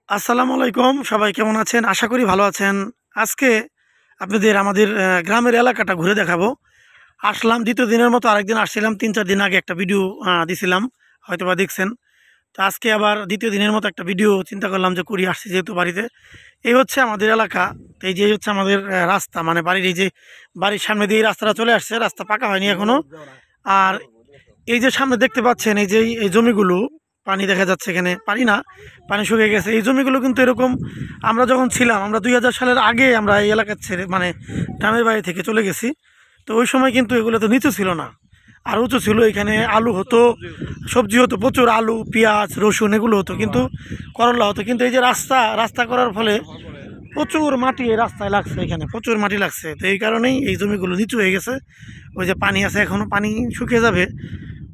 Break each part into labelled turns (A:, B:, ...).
A: আসসালামু আলাইকুম, সবাই কেমন আছেন? আশা করি ভালো আছেন। আজকে আপনাদের আমাদের গ্রামের এলাকাটা ঘুরে দেখাবো। আসলাম দ্বিতীয় দিনের মতো, আরেকদিন আসছিলাম ৩-৪ দিন আগে একটা ভিডিও দিছিলাম, হয়তোবা দেখছেন। তো আজকে আবার দ্বিতীয় দিনের মতো একটা ভিডিও চিন্তা করলাম যে করি, আসছি যেহেতু বাড়িতে। এই হচ্ছে আমাদের এলাকা। তো এই যে হচ্ছে আমাদের রাস্তা, মানে বাড়ির এই যে বাড়ির সামনে দিয়ে এই রাস্তাটা চলে আসছে, রাস্তা পাকা হয়নি এখনো। আর এই যে সামনে দেখতে পাচ্ছেন, এই যে এই জমিগুলো পানি দেখা যাচ্ছে, এখানে পানি না, পানি শুকিয়ে গেছে। এই জমিগুলো কিন্তু এরকম আমরা যখন ছিলাম, আমরা ২০০০ সালের আগে আমরা এই এলাকা ছেড়ে, মানে গ্রামের বাড়ি থেকে চলে গেছি। তো ওই সময় কিন্তু এগুলো তো নিচু ছিল না, আর উঁচু ছিল। এখানে আলু হতো, সবজি হতো প্রচুর, আলু, পেঁয়াজ, রসুন এগুলো হতো, কিন্তু করলা হতো। কিন্তু এই যে রাস্তা রাস্তা করার ফলে প্রচুর মাটি এই রাস্তায় লাগছে, এখানে প্রচুর মাটি লাগছে। তো এই কারণেই এই জমিগুলো নিচু হয়ে গেছে। ওই যে পানি আছে, এখনও পানি শুকিয়ে যাবে।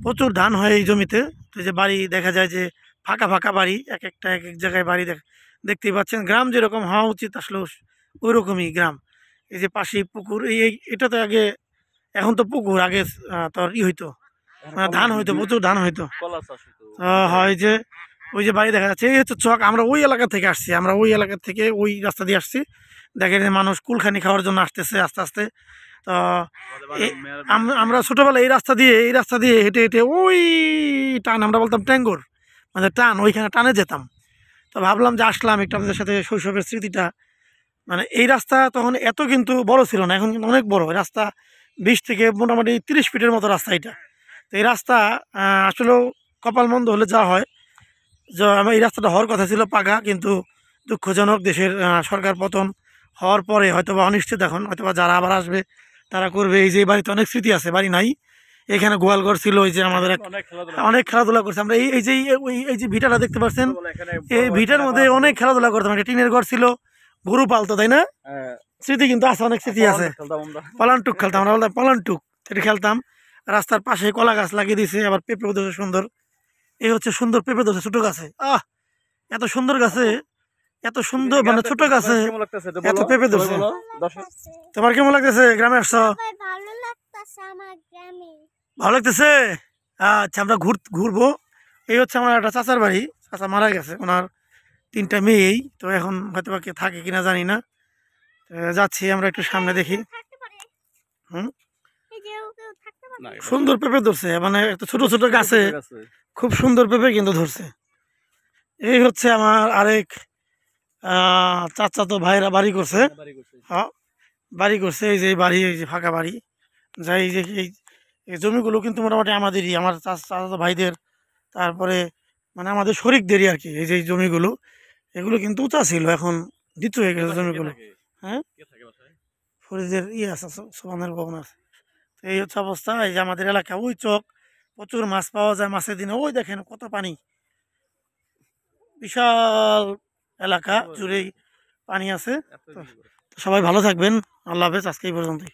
A: প্রচুর ধান হয় এই জমিতে। তো এই যে বাড়ি দেখা যায় যে ফাঁকা ফাঁকা বাড়ি, এক একটা এক এক জায়গায় বাড়ি দেখতেই পাচ্ছেন। গ্রাম যেরকম হওয়া উচিত আসলে ওই রকমই গ্রাম। এই যে পাশে পুকুর, এটা তো আগে, এখন তো পুকুর, আগে তোর হইতো, ধান হইতো, প্রচুর ধান হইতো। হয় যে ওই যে বাড়ি দেখা যাচ্ছে, এই হচ্ছে চক। আমরা ওই এলাকা থেকে আসছি, আমরা ওই এলাকা থেকে ওই রাস্তা দিয়ে আসছি। দেখেন মানুষ কুলখানি খাওয়ার জন্য আসতেছে আস্তে আস্তে। তো আমরা ছোটবেলায় এই রাস্তা দিয়ে হেঁটে হেঁটে ওই টান, আমরা বলতাম ট্যাঙ্গর, মানে টান, ওইখানে টানে যেতাম। তো ভাবলাম যে আসলাম একটু আপনাদের সাথে শৈশবের স্মৃতিটা। মানে এই রাস্তা তখন এত কিন্তু বড় ছিল না, এখন কিন্তু অনেক বড় রাস্তা। ২০ থেকে মোটামুটি ৩০ ফিটের মতো রাস্তা এটা। তো এই রাস্তা আসলেও কপাল মন্দ হলে যা হয়, যে আমার এই রাস্তাটা হওয়ার কথা ছিল পাকা, কিন্তু দুঃখজনক দেশের সরকার পতন হওয়ার পরে হয়তোবা অনিশ্চিত, এখন হয়তোবা যারা আবার আসবে তারা করবে। এই যে বাড়িতে অনেক স্মৃতি আছে, বাড়ি নাই, এখানে গোয়ালঘর ছিল। এই যে আমাদের অনেক খেলাধুলা করছে আমরা। এই যে ভিটাটা দেখতে পাচ্ছেন, এই ভিটার মধ্যে অনেক খেলাধুলা করতাম। একটা টিনের ঘর ছিল, গরু পালতো, তাই না? স্মৃতি কিন্তু আছে, অনেক স্মৃতি আছে। পলানটুক খেলতাম, আমরা বলতাম পলানটুক, সেটা খেলতাম। রাস্তার পাশে কলা গাছ লাগিয়ে দিয়েছে, আবার পেঁপে ধরছে সুন্দর। এই হচ্ছে সুন্দর পেঁপে ধরছে ছোট গাছে। এত সুন্দর গাছে, এত সুন্দর, মানে ছোট গাছে এত পেঁপে ধরছে। তোমার কেমন লাগতেছে গ্রামে আসছো? ভালো লাগতেছে। আচ্ছা, আমরা ঘুরবো। এই হচ্ছে আমার একটা চাচার বাড়ি। চাচা মারা গেছে, ওনার ৩টা মেয়েই। তো এখন হয়তো বা কে থাকে কিনা জানি না। যাচ্ছি আমরা একটু সামনে, দেখি। হুম, সুন্দর পেঁপে ধরছে, মানে একটা ছোট ছোট গাছে খুব সুন্দর পেঁপে কিন্তু ধরছে। এই হচ্ছে আমার আরেক চাচা তো ভাইরা বাড়ি করছে। হ্যাঁ, বাড়ি করছে। এই যে বাড়ি, এই যে ফাঁকা বাড়ি। যাই, এই যে এই জমিগুলো কিন্তু মোটামুটি আমাদেরই, আমার চাচা ভাইদের, তারপরে মানে আমাদের শরিকদেরই আর কি। এই যে এই জমিগুলো, এগুলো কিন্তু উঁচা ছিল, এখন নিচু হয়ে গেছে জমিগুলো। হ্যাঁ, ফরিদের আছে, সোহানের ভবন আছে। তো এই হচ্ছে অবস্থা। এই যে আমাদের এলাকা, ওই চক, প্রচুর মাছ পাওয়া যায় মাছের দিনে। ওই দেখেন কত পানি, বিশাল এলাকা জুড়েই পানি আছে। তো সবাই ভালো থাকবেন। আল্লাহ হাফেজ, আজকে এই পর্যন্তই।